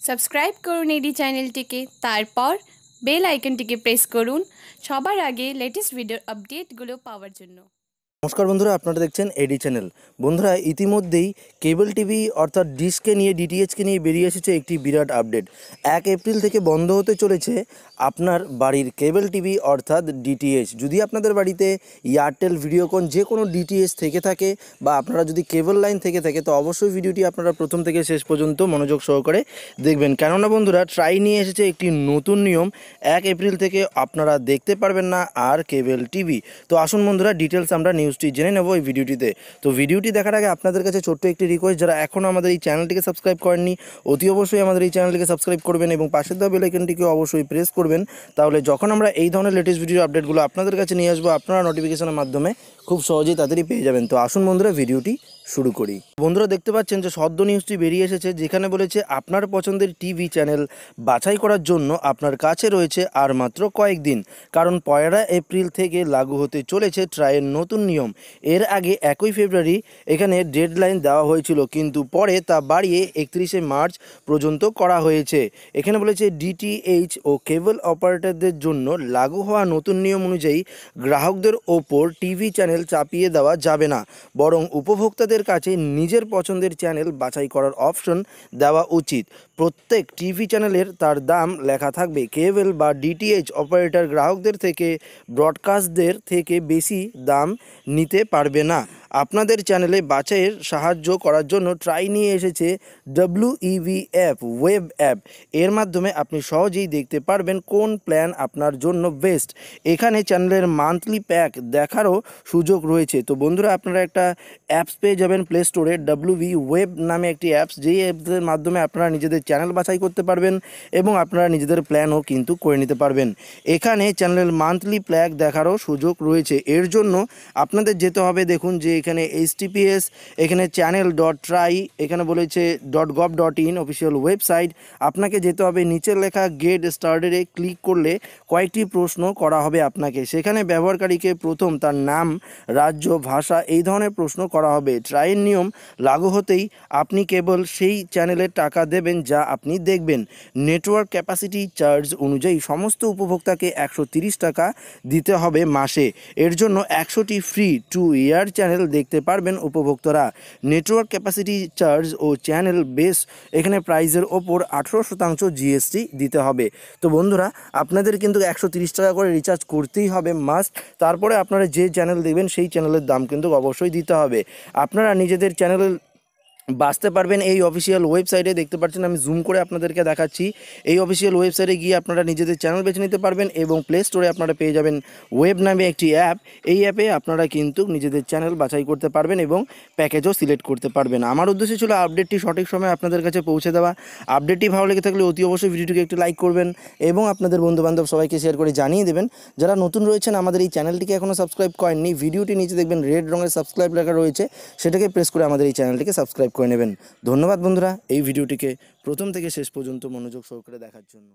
Subscribe করুন এডি চ্যানেলটিকে, তারপর বেল আইকনটিকে প্রেস করুন সবার আগে লেটেস্ট ভিডিওর আপডেটগুলো পাওয়ার জন্য। নমস্কার বন্ধুরা, আপনারা দেখছেন এডি চ্যানেল। বন্ধুরা, ইতিমধ্যেই কেবল টিভি অর্থাৎ ডিশকে নিয়ে ডিটিএইচকে নিয়ে বেরিয়ে এসেছে একটি বিরাট আপডেট। 1 এপ্রিল থেকে বন্ধ হতে চলেছে আপনার বাড়ির কেবল টিভি অর্থাৎ ডিটিএইচ। যদি আপনাদের বাড়িতে এয়ারটেল, ভিডিওকন যে কোনো ডিটিএইচ থেকে থাকে বা আপনারা যদি কেবল লাইন থেকে থাকে, তো অবশ্যই ভিডিওটি আপনারা প্রথম থেকে শেষ পর্যন্ত মনোযোগ সহকারে দেখবেন। কেননা বন্ধুরা, ট্রাই নিয়ে এসেছে একটি নতুন নিয়ম। 1 এপ্রিল থেকে আপনারা দেখতে পারবেন না আর কেবল টিভি। তো আসুন বন্ধুরা, ডিটেলস আমরা নিউজটি জেনে নেব এই ভিডিওটিতে। তো ভিডিওটি দেখার আগে আপনাদের কাছে ছোট্ট একটি রিকোয়েস্ট, যারা এখনও আমাদের এই চ্যানেলটিকে সাবস্ক্রাইব করেননি অতি অবশ্যই আমাদের এই চ্যানেলটিকে সাবস্ক্রাইব করবেন এবং পাশের দেওয়া বেল আইকনটিকে অবশ্যই প্রেস করবেন। তাহলে যখন আমরা এই ধরনের লেটেস্ট ভিডিও আপডেটগুলো আপনাদের কাছে নিয়ে আসবো, আপনারা নোটিফিকেশনের মাধ্যমে খুব সহজেই তাড়াতাড়ি পেয়ে যাবেন। তো আসুন বন্ধুরা, ভিডিওটি শুরু করি। বন্ধুরা, দেখতে পাচ্ছেন যে সদ্য নিউজটি বেরিয়ে এসেছে, যেখানে বলেছে আপনার পছন্দের টিভি চ্যানেল বাছাই করার জন্য আপনার কাছে রয়েছে আর মাত্র কয়েকদিন, কারণ 1 এপ্রিল থেকে লাগু হতে চলেছে ট্রাইয়ের নতুন নিয়ম। এর আগে 1 ফেব্রুয়ারি এখানে ডেডলাইন দেওয়া হয়েছিল, কিন্তু পরে তা বাড়িয়ে 31 মার্চ পর্যন্ত করা হয়েছে। এখানে বলেছে ডিটিএইচ ও কেবল অপারেটরদের জন্য লাগু হওয়া নতুন নিয়ম অনুযায়ী গ্রাহকদের ওপর টিভি চ্যানেল চাপিয়ে দেওয়া যাবে না, বরং উপভোক্তাদের কাছে নিজের পছন্দের চ্যানেল বাছাই করার অপশন দেওয়া উচিত। প্রত্যেক টিভি চ্যানেলের তার দাম লেখা থাকবে। কেবল বা ডিটিএইচ অপারেটর গ্রাহকদের থেকে ব্রডকাস্টদের থেকে বেশি দাম নিতে পারবে না। আপনাদের চ্যানেলে বাছাইয়ের সাহায্য করার জন্য ট্রাই নিয়ে এসেছে WEB অ্যাপ, ওয়েব অ্যাপ। এর মাধ্যমে আপনি সহজেই দেখতে পারবেন কোন প্ল্যান আপনার জন্য বেস্ট। এখানে চ্যানেলের মান্থলি প্যাক দেখারও সুযোগ রয়েছে। তো বন্ধুরা, আপনারা একটা অ্যাপস পেয়ে যাবেন প্লে স্টোরে, WB ওয়েব নামে একটি অ্যাপস, যেই অ্যাপসের মাধ্যমে আপনারা নিজেদের চ্যানেল বাছাই করতে পারবেন এবং আপনারা নিজেদের প্ল্যানও কিন্তু করে নিতে পারবেন। এখানে চ্যানেলের মান্থলি প্যাক দেখারও সুযোগ রয়েছে। এর জন্য আপনাদের যেতে হবে, দেখুন যে এখানে HTTPS, এখানে channel.try, এখানে বলেছে .gov.in অফিসিয়াল ওয়েবসাইট। আপনাকে যেতে হবে, নিচের লেখা গেট স্টার্টেডে ক্লিক করলে কয়েকটি প্রশ্ন করা হবে আপনাকে। সেখানে ব্যবহারকারীকে প্রথম তার নাম, রাজ্য, ভাষা এই ধরনের প্রশ্ন করা হবে। ট্রাইয়ের নিয়ম লাগু হতেই আপনি কেবল সেই চ্যানেলের টাকা দেবেন যা আপনি দেখবেন। নেটওয়ার্ক ক্যাপাসিটি চার্জ অনুযায়ী সমস্ত উপভোক্তাকে 130 টাকা দিতে হবে মাসে। এর জন্য 100টি ফ্রি টু ইয়ার চ্যানেল দেখতে পারবেন উপভোক্তারা। নেটওয়ার্ক ক্যাপাসিটি চার্জ ও চ্যানেল বেস এখানে প্রাইজের ওপর 18% GST দিতে হবে। তো বন্ধুরা, আপনাদের কিন্তু 130 টাকা করে রিচার্জ করতেই হবে মাস্ট। তারপরে আপনারা যে চ্যানেল দেখবেন সেই চ্যানেলের দাম কিন্তু অবশ্যই দিতে হবে। আপনারা নিজেদের চ্যানেল বাঁচতে পারবেন এই অফিসিয়াল ওয়েবসাইটে। দেখতে পাচ্ছেন, আমি জুম করে আপনাদেরকে দেখাচ্ছি। এই অফিসিয়াল ওয়েবসাইটে গিয়ে আপনারা নিজেদের চ্যানেল বেছে নিতে পারবেন এবং প্লে স্টোরে আপনারা পেয়ে যাবেন ওয়েব নামে একটি অ্যাপ। এই অ্যাপে আপনারা কিন্তু নিজেদের চ্যানেল বাছাই করতে পারবেন এবং প্যাকেজও সিলেক্ট করতে পারবেন। আমার উদ্দেশ্য ছিল আপডেটটি সঠিক সময়ে আপনাদের কাছে পৌঁছে দেওয়া। আপডেটটি ভালো লেগে থাকলে অতি অবশ্যই ভিডিওটিকে একটু লাইক করবেন এবং আপনাদের বন্ধুবান্ধব সবাইকে শেয়ার করে জানিয়ে দেবেন। যারা নতুন রয়েছেন, আমাদের এই চ্যানেলটিকে এখনও সাবস্ক্রাইব করেননি, ভিডিওটি নিচে দেখবেন রেড রঙের সাবস্ক্রাইব লেখা রয়েছে, সেটাকে প্রেস করে আমাদের এই চ্যানেলটিকে সাবস্ক্রাইব করে নেবেন। ধন্যবাদ বন্ধুরা, এই ভিডিওটিকে প্রথম থেকে শেষ পর্যন্ত মনোযোগ সহকারে দেখার জন্য।